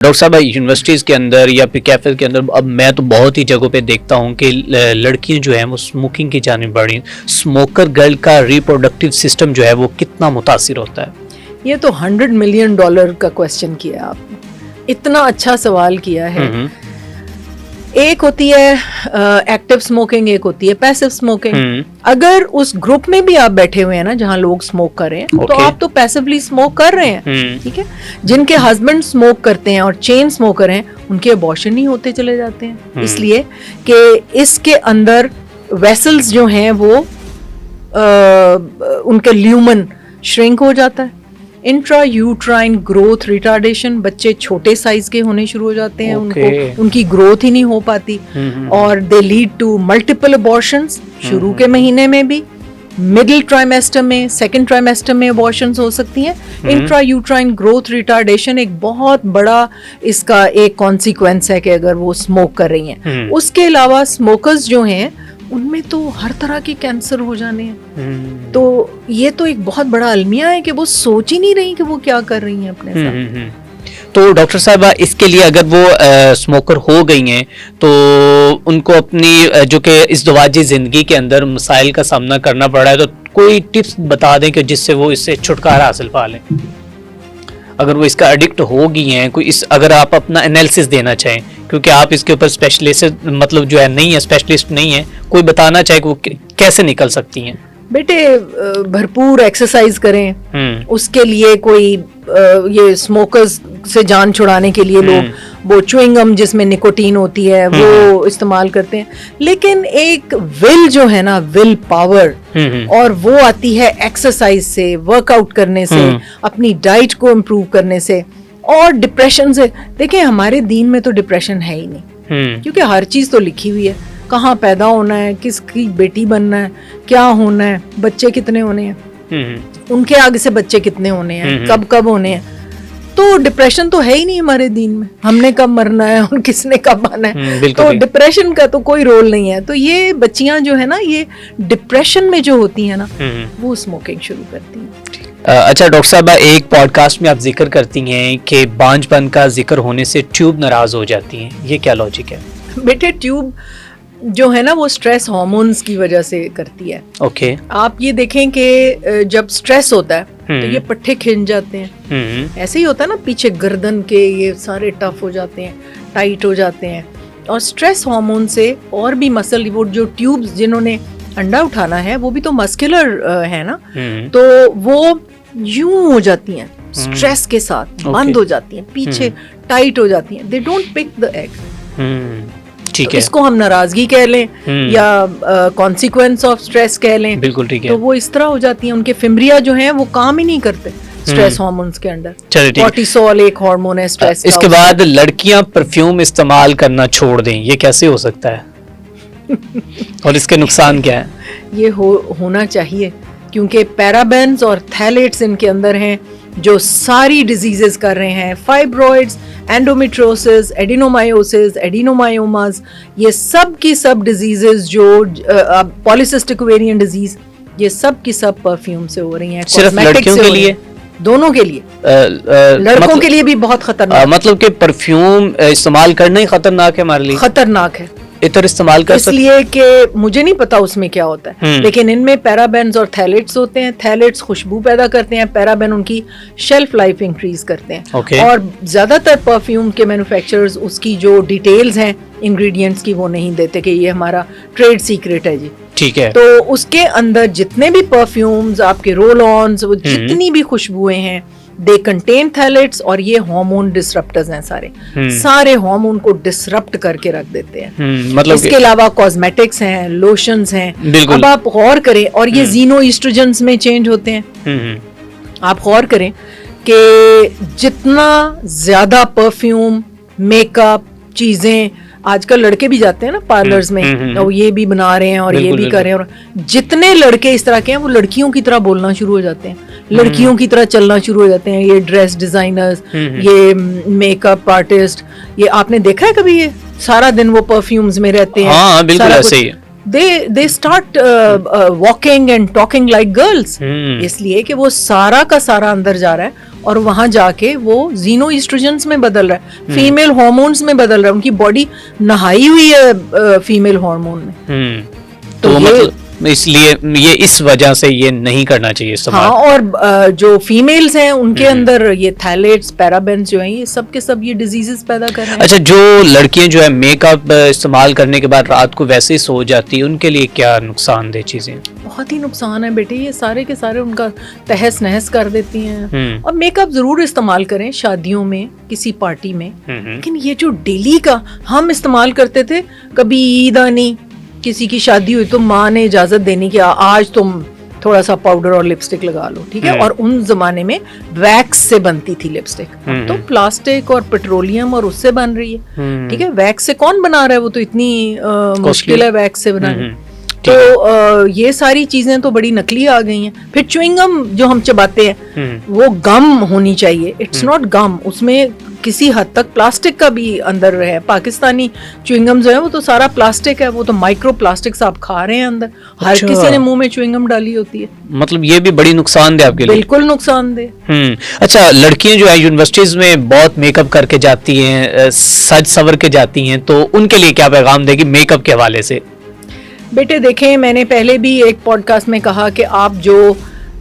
Doctor صاحب universities کے اندر یا پھر کیفے کے اندر اب میں تو بہت ہی جگہوں پہ دیکھتا ہوں کہ لڑکیاں جو ہیں وہ اسموکنگ کی جانب بڑھی. اسموکر گرل کا ریپروڈکٹیو سسٹم جو ہے وہ کتنا متاثر ہوتا ہے؟ یہ تو $100 ملین کا کوسچن کیا آپ نے, اتنا اچھا سوال کیا ہے. ایک ہوتی ہے ایکٹیو اسموکنگ, ایک ہوتی ہے پیسو اسموکنگ. اگر اس گروپ میں بھی آپ بیٹھے ہوئے ہیں نا جہاں لوگ اسموک کر رہے ہیں, تو آپ تو پیسولی اسموک کر رہے ہیں, ٹھیک ہے. جن کے ہسبینڈ اسموک کرتے ہیں اور چین اسموکر ہیں, ان کے ابارشن ہی ہوتے چلے جاتے ہیں, اس لیے کہ اس کے اندر ویسلز جو ہیں وہ ان کے لیومن شرنک ہو جاتا ہے. انٹرا یوٹرائن گروتھ ریٹارڈیشن, بچے چھوٹے سائز کے ہونے شروع ہو جاتے ہیں, ان کی گروتھ ہی نہیں ہو پاتی, اور دے لیڈ ٹو ملٹیپل ابارشنز شروع کے مہینے میں بھی, مڈل ٹرائمیسٹر میں, سیکنڈ ٹرائمیسٹر میں ابارشنز ہو سکتی ہیں. انٹرا یوٹرائن گروتھ ریٹارڈیشن ایک بہت بڑا اس کا ایک کانسیکوینس ہے کہ اگر وہ اسموک کر رہی ہیں. اس کے علاوہ اسموکرز جو ہیں ان میں تو ہر طرح کے کینسر ہو جانے ہیں. تو یہ تو ایک بہت بڑا المیہ ہے کہ وہ سوچ ہی نہیں رہی کہ وہ کیا کر رہی ہیں اپنے ساتھ. تو ڈاکٹر صاحبہ اس کے لیے اگر وہ اسموکر ہو گئی ہیں تو ان کو اپنی جو کہ ازدواجی زندگی کے اندر مسائل کا سامنا کرنا پڑ رہا ہے, تو کوئی ٹپس بتا دیں کہ جس سے وہ اس سے چھٹکارا حاصل پا لیں, اگر وہ اس کا ایڈکٹ ہو گئی ہیں. کوئی اگر آپ اپنا انالیسس دینا چاہیں, کیونکہ آپ اس کے اوپر اسپیشلسٹ مطلب جو ہے نہیں ہے, اسپیشلسٹ نہیں ہے, کوئی بتانا چاہے کہ وہ کیسے نکل سکتی ہیں. بیٹے بھرپور ایکسرسائز کریں, اس کے لیے کوئی یہ اسموکرز سے جان چھڑانے کے لیے لوگ وہ چوئنگ گم جس میں نکوٹین ہوتی ہے وہ استعمال کرتے ہیں. لیکن ایک ول جو ہے نا, ول پاور, اور وہ آتی ہے ایکسرسائز سے, ورک آؤٹ کرنے سے, اپنی ڈائٹ کو امپروو کرنے سے, اور ڈپریشن سے. دیکھیں ہمارے دین میں تو ڈپریشن ہے ہی نہیں, کیونکہ ہر چیز تو لکھی ہوئی ہے. کہاں پیدا ہونا ہے, کس کی بیٹی بننا ہے, کیا ہونا ہے, بچے کتنے ہونے ہیں, ان کے آگے سے بچے کتنے ہونے ہیں, کب ہونے ہیں. تو ڈپریشن تو ہے ہی نہیں ہمارے دین میں, ہم نے کب مرنا ہے اور کس نے کب آنا ہے. تو ڈپریشن کا تو کوئی رول نہیں ہے. تو یہ بچیاں جو ہے نا, یہ ڈپریشن میں جو ہوتی ہیں نا, وہ اسموکنگ شروع کرتی ہیں. اچھا ڈاکٹر صاحبہ, ایک پوڈ کاسٹ میں آپ ذکر کرتی ہیں کہ بانجھ پن کا ذکر ہونے سے ٹیوب ناراض ہو جاتی ہیں, یہ کیا لاجک ہے؟ بیٹے ٹیوب جو ہے نا وہ سٹریس ہارمونز کی وجہ سے کرتی ہے. اوکے. آپ یہ دیکھیں کہ جب سٹریس ہوتا ہے تو یہ پٹھے کھنچ جاتے ہیں, ایسے ہی ہوتا ہے نا, پیچھے گردن کے یہ سارے ٹف ہو جاتے ہیں, ٹائٹ ہو جاتے ہیں. اور سٹریس ہارمون سے اور بھی مسل, وہ جو ٹیوبز جنہوں نے انڈا اٹھانا ہے وہ بھی تو مسکولر ہے نا, تو وہ یوں ہو جاتی ہیں سٹریس کے ساتھ, بند ہو جاتی ہیں, پیچھے ٹائٹ ہو جاتی ہیں. They don't pick the egg. اس کو ہم ناراضگی کہہ لیں یا کانسیکوینس آف سٹریس کہہ لیں. بالکل ٹھیک ہے. تو وہ اس طرح ہو جاتی ہیں, ان کے فمریا جو ہیں وہ کام ہی نہیں کرتے سٹریس ہارمونز کے اندر. کورٹیسول ایک ہارمون ہے سٹریس کا. اس کے بعد لڑکیاں پرفیوم استعمال کرنا چھوڑ دیں, یہ کیسے ہو سکتا ہے اور اس کے نقصان کیا ہے؟ یہ ہونا چاہیے, کیونکہ پیرابینز اور تھیلیٹس ان کے اندر ہیں جو ساری ڈیزیزز کر رہے ہیں. فائبرائڈز, اینڈومیٹروسس, ایڈینومائیوسس, ایڈینومائیوماز, یہ سب کی سب ڈیزیزز جو پالیسسٹک اوویرین ڈیزیز, یہ سب کی سب پرفیوم سے ہو رہی ہیں. صرف لڑکیوں کے لیے؟ دونوں کے لیے. لڑکوں کے لیے بھی بہت خطرناک. مطلب کہ پرفیوم استعمال کرنا ہی خطرناک ہے ہمارے لیے؟ خطرناک ہے. عطر استعمال کر اس لیے کہ مجھے نہیں پتا اس میں کیا ہوتا ہے, لیکن ان میں پیرابینز اور تھیلیٹس ہوتے ہیں. تھیلیٹس خوشبو پیدا کرتے ہیں, پیرابین ان کی شیلف لائف انکریز کرتے ہیں. اور زیادہ تر پرفیوم کے مینوفیکچررز اس کی جو ڈیٹیلز ہیں انگریڈینٹس کی وہ نہیں دیتے کہ یہ ہمارا ٹریڈ سیکرٹ ہے جی, ٹھیک ہے. تو اس کے اندر جتنے بھی پرفیومز, آپ کے رول آنز, جتنی بھی خوشبوئیں ہیں, دے کنٹین تھیلیٹس, اور یہ ہارمون ڈسرپٹرز ہیں. سارے ہارمون کو ڈسرپٹ کر کے رکھ دیتے ہیں. مطلب اس کے علاوہ کاسمیٹکس ہیں, لوشنز ہیں. اب آپ غور کریں, اور یہ زینو ایسٹروجنز میں چینج ہوتے ہیں. آپ غور کریں کہ جتنا زیادہ پرفیوم, میک اپ چیزیں, آج کل لڑکے بھی جاتے ہیں نا پارلرز میں, اور یہ بھی بنا رہے ہیں اور یہ بھی کر رہے ہیں, اور جتنے لڑکے اس طرح کے ہیں وہ لڑکیوں کی طرح بولنا شروع ہو جاتے ہیں, لڑکیوں کی طرح چلنا شروع ہو جاتے ہیں. یہ ڈریس ڈیزائنرز, یہ میک اپ آرٹسٹ, یہ آپ نے دیکھا ہے کبھی, یہ سارا دن وہ پرفیومز میں رہتے ہیں. ہاں بالکل ایسے ہی. they start walking and talking like girls, اس لیے کہ وہ سارا کا سارا اندر جا رہا ہے اور وہاں جا کے وہ زینو ایسٹروجنس میں بدل رہا ہے, فیمیل ہارمونز میں بدل رہا ہے, ان کی باڈی نہائی ہوئی ہے فیمیل ہارمون میں. تو مطلب اس لیے یہ اس وجہ سے یہ نہیں کرنا چاہیے استعمال. ہاں, اور جو فیمیلز ہیں ان کے اندر یہ تھیلیٹس, پیرابینس جو ہیں, یہ سب کے سب یہ ڈیزیزز پیدا کر رہے ہیں. اچھا, جو لڑکیاں جو ہے میک اپ استعمال کرنے کے بعد رات کو ویسے ہی سو جاتی ہیں, ان کے لیے کیا نقصان دہ چیزیں؟ بہت ہی نقصان ہے بیٹے, یہ سارے کے سارے ان کا تہس نہس کر دیتی ہیں. اور میک اپ ضرور استعمال کریں شادیوں میں, کسی پارٹی میں, لیکن یہ جو ڈیلی کا ہم استعمال کرتے تھے, کبھی عید آنی, کسی کی شادی ہوئی تو ماں نے اجازت دینی کہ آج تم تھوڑا سا پاؤڈر اور لپسٹک لگا لو, ٹھیک ہے. اور ان زمانے میں ویکس سے بنتی تھی لپسٹک, تو پلاسٹک اور پیٹرولیم اور اس سے بن رہی ہے, ٹھیک ہے. ویکس سے کون بنا رہا ہے, وہ تو اتنی مشکل ہے ویکس سے بنانا. تو یہ ساری چیزیں تو بڑی نکلی آ گئی ہیں. پھر چوئنگ گم جو ہم چباتے ہیں وہ گم ہونی چاہیے, اٹس ناٹ گم, اس میں کسی حد تک پلاسٹک کا بھی اندر ہے. پاکستانی چوئنگ گم جو ہے وہ تو سارا پلاسٹک ہے, وہ تو مائکرو پلاسٹکس آپ کھا رہے ہیں اندر. ہر کسی نے منہ میں چوئنگ گم ڈالی ہوتی ہے. مطلب یہ بھی بڑی نقصان دہ آپ کے لیے؟ بالکل نقصان دہ. اچھا, لڑکیاں جو ہے یونیورسٹیز میں بہت میک اپ کر کے جاتی ہیں, سج سور کے جاتی ہیں, تو ان کے لیے کیا پیغام دے گی میک اپ کے حوالے سے؟ بیٹے دیکھیں, میں نے پہلے بھی ایک پوڈ کاسٹ میں کہا کہ آپ جو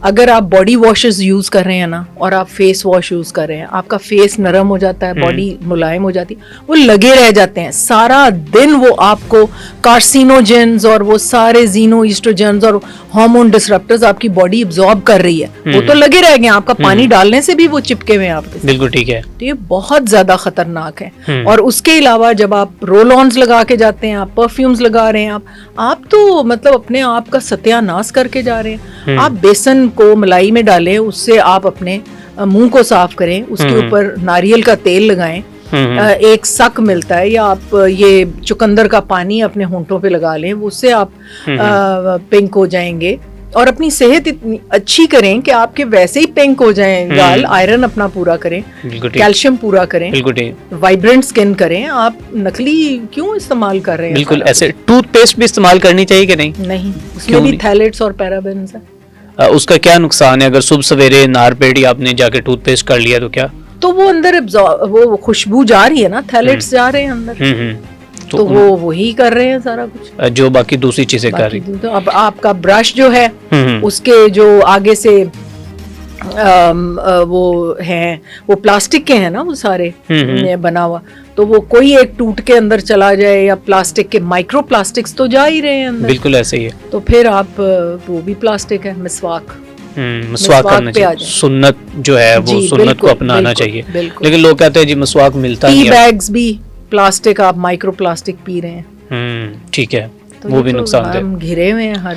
اگر آپ باڈی واشز یوز کر رہے ہیں نا, اور آپ فیس واش یوز کر رہے ہیں, آپ کا فیس نرم ہو جاتا ہے, باڈی ملائم ہو جاتی ہے, وہ لگے رہ جاتے ہیں سارا دن, وہ آپ کو کارسینوجنز اور وہ سارے زینو ایسٹروجنز اور ہارمون ڈسرپٹرز آپ کی باڈی ابزارب کر رہی ہے, وہ تو لگے رہ گئے, آپ کا پانی ڈالنے سے بھی وہ چپکے ہوئے ہیں آپ کے. بالکل ٹھیک ہے. تو یہ بہت زیادہ خطرناک ہے. اور اس کے علاوہ جب آپ رول آنز لگا کے جاتے ہیں, آپ پرفیومز لگا رہے ہیں, آپ تو مطلب اپنے آپ کا ستیہ ناش کر کے جا رہے ہیں. آپ بیسن کو ملائی میں ڈالیں, اس سے آپ اپنے منہ کو صاف کریں, اس کے اوپر ناریل کا تیل لگائیں, ایک سک ملتا ہے, یا آپ یہ چقندر کا پانی اپنے ہونٹوں پہ لگا لیں, اس سے آپ پنک ہو جائیں گے. اور اپنی صحت اتنی اچھی کریں کہ آپ کے ویسے ہی پنک ہو جائیں گال. آئرن اپنا پورا کریں, کیلشیم پورا کریں, وائبرنٹ سکن کریں. آپ نکلی کیوں استعمال کر رہے ہیں؟ بالکل ایسے. ٹوتھ پیسٹ بھی استعمال کرنی چاہیے کہ نہیں؟ نہیں, اس میں بھی تھیلیٹس اور پیرابینز ہیں. اس کا کیا نقصان ہے اگر صبح سویرے نار پیڑی آپ نے جا کے ٹوتھ پیسٹ کر لیا تو کیا؟ تو وہ اندر وہ خوشبو جا رہی ہے نا, تھیلیٹس جا رہے ہیں اندر, تو وہ وہی کر رہے ہیں سارا کچھ جو باقی دوسری چیزیں کر رہی. تو اب آپ کا برش جو ہے اس کے جو آگے سے وہ ہیں وہ پلاسٹک کے ہیں نا, وہ سارے بنا ہوا, تو وہ کوئی ایک ٹوٹ کے اندر چلا جائے, یا پلاسٹک کے مائکرو پلاسٹکس تو جا ہی رہے ہیں اندر. بالکل ایسے ہی ہے. تو پھر آپ وہ بھی پلاسٹک ہے. مسواک کرنا چاہیے, سنت جو ہے وہ سنت کو اپنانا چاہیے. لیکن لوگ کہتے ہیں جی مسواک ملتا نہیں. ٹی بیگز بھی پلاسٹک, آپ مائکرو پلاسٹک پی رہے ہیں. ٹھیک ہے, وہ بھی نقصان دہ. ہم گھرے ہوئے ہیں ہر